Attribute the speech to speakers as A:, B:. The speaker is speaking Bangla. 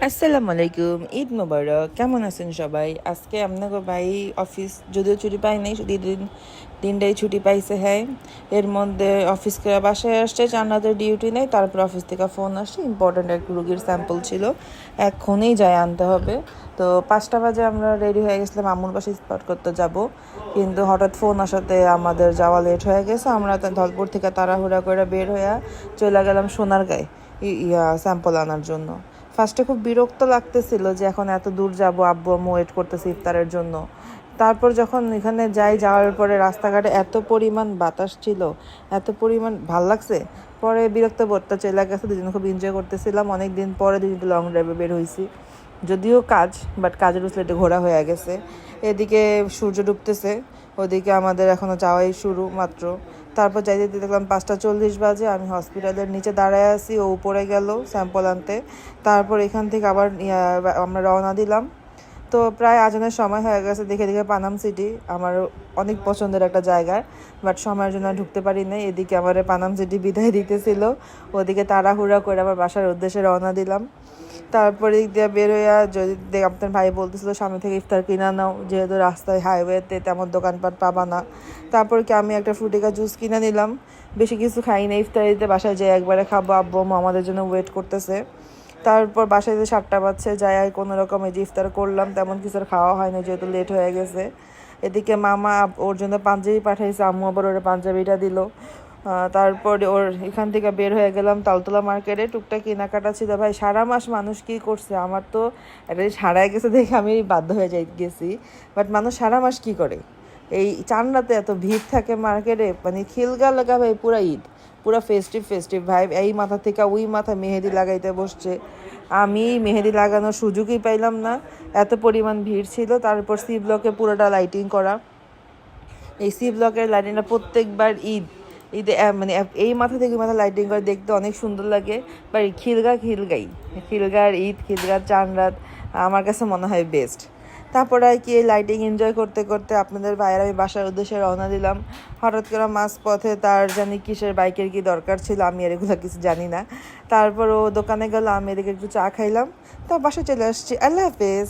A: আসসালামু আলাইকুম, ঈদ মোবারক। কেমন আছেন সবাই? আজকে আপনাকে ভাই অফিস যদিও ছুটি পাই নাই, শুধু তিনটাই ছুটি পাইছে। হ্যাঁ, এর মধ্যে অফিস করে বাসায় আসছে, জান্নাতের ডিউটি নেই। তারপর অফিস থেকে ফোন আসছে, ইম্পর্ট্যান্ট এক রুগীর স্যাম্পল ছিল, এক্ষুনি যায় আনতে হবে। তো 5টা বাজে আমরা রেডি হয়ে গেছিলাম আম্মুর বাসায় স্পট করতে যাব, কিন্তু হঠাৎ ফোন আসাতে আমাদের যাওয়া লেট হয়ে গেছে। আমরা ধলপুর থেকে তাড়াহুড়া করে বের হয়ে চলে গেলাম সোনারগাঁয়ে স্যাম্পল আনার জন্য। ফার্স্টে খুব বিরক্ত লাগতেছিল যে এখন এত দূর যাব, আব্বু আম্মু ওয়েট করতেছে ইফতারের জন্য। তারপর যখন এখানে যাওয়ার পরে রাস্তাঘাটে এত পরিমাণ বাতাস ছিল, এত পরিমাণ ভাল লাগছে, পরে বিরক্ত বোধটা চলে গেছে। দুজন খুব এনজয় করতেছিলাম, অনেক দিন পরে দুজন লং ড্রাইভে বের হয়েছি। যদিও কাজের উসলেটে ঘোরা হয়ে গেছে। এদিকে সূর্য ডুবতেছে, ওদিকে আমাদের এখনও যাওয়াই শুরু মাত্র। তারপর যাইতে দেখলাম 5টা 40 বাজে। আমি হসপিটালের নিচে দাঁড়ায় আছি, ও উপরে গেল স্যাম্পল আনতে। তারপর এখান থেকে আবার আমরা রওনা দিলাম। তো প্রায় আজানের সময় হয়ে গেছে। দেখে দেখে পানাম সিটি আমার অনেক পছন্দের একটা জায়গায়, বাট সময়ের জন্য ঢুকতে পারি নাই। এদিকে আমার পানাম সিটি বিদায় দিতেছিল, ওদিকে তাড়াহুড়া করে আবার বাসার উদ্দেশ্যে রওনা দিলাম। তারপরে দিয়ে বের হইয়া যদি আপনার ভাই বলতেছিল সামনে থেকে ইফতার কিনা নাও, যেহেতু রাস্তায় হাইওয়েতে তেমন দোকানপাট পাবা না। তারপর কি আমি একটা ফ্রুটিকা জুস কিনে নিলাম। বেশি কিছু খাই না, ইফতারিতে বাসায় যেয়ে একবারে খাবো। আব্বু আম্মু আমাদের জন্য ওয়েট করতেছে। তারপর বাসায় যে 7টা বাজছে, যাই কোনো রকম এই যে ইফতার করলাম। তেমন কিছু আর খাওয়া হয় না, যেহেতু লেট হয়ে গেছে। এদিকে মামা ওর জন্য পাঞ্জাবি পাঠাইছে, আম্মু আবার ওর পাঞ্জাবিটা দিল। তারপর ওর এখান থেকে বের হয়ে গেলাম তালতলা মার্কেটে। টুকটাক কেনাকাটা ছিল। ভাই সারা মাস মানুষ কি করছে, আমার তো একটা হারায় গেছে দেখে আমি বাধ্য হয়ে গেছি। বাট মানুষ সারা মাস কি করে? এই চান্নাতে এত ভিড় থাকে মার্কেটে, মানে খিলগা লাগা ভাই, পুরা ঈদ, পুরা ফেস্টিভ ভাই। এই মাথা থেকে ওই মাথা মেহেদি লাগাইতে বসছে। আমি মেহেদি লাগানোর সুযোগই পাইলাম না, এত পরিমাণ ভিড় ছিল। তারপর সি ব্লকে পুরোটা লাইটিং করা। এই সি ব্লকের লাইটিংটা প্রত্যেকবার ঈদে মানে এই মাথা থেকে মাথা লাইটিং করে দেখতে অনেক সুন্দর লাগে। বা খিলগার ঈদ, খিলগার চাঁদ রাত আমার কাছে মনে হয় বেস্ট। তারপরে আর কি এই লাইটিং এনজয় করতে করতে আপনাদের ভাইয়ের আমি বাসার উদ্দেশ্যে রওনা দিলাম। হঠাৎ করে মাঝ পথে তার জানি কিসের বাইকের কি দরকার ছিল, আমি আর এগুলো কিছু জানি না। তারপর ও দোকানে গেল, আমি এদিকে একটু চা খাইলাম। তো বাসায় চলে আসছি। আল্লাহ হাফেজ।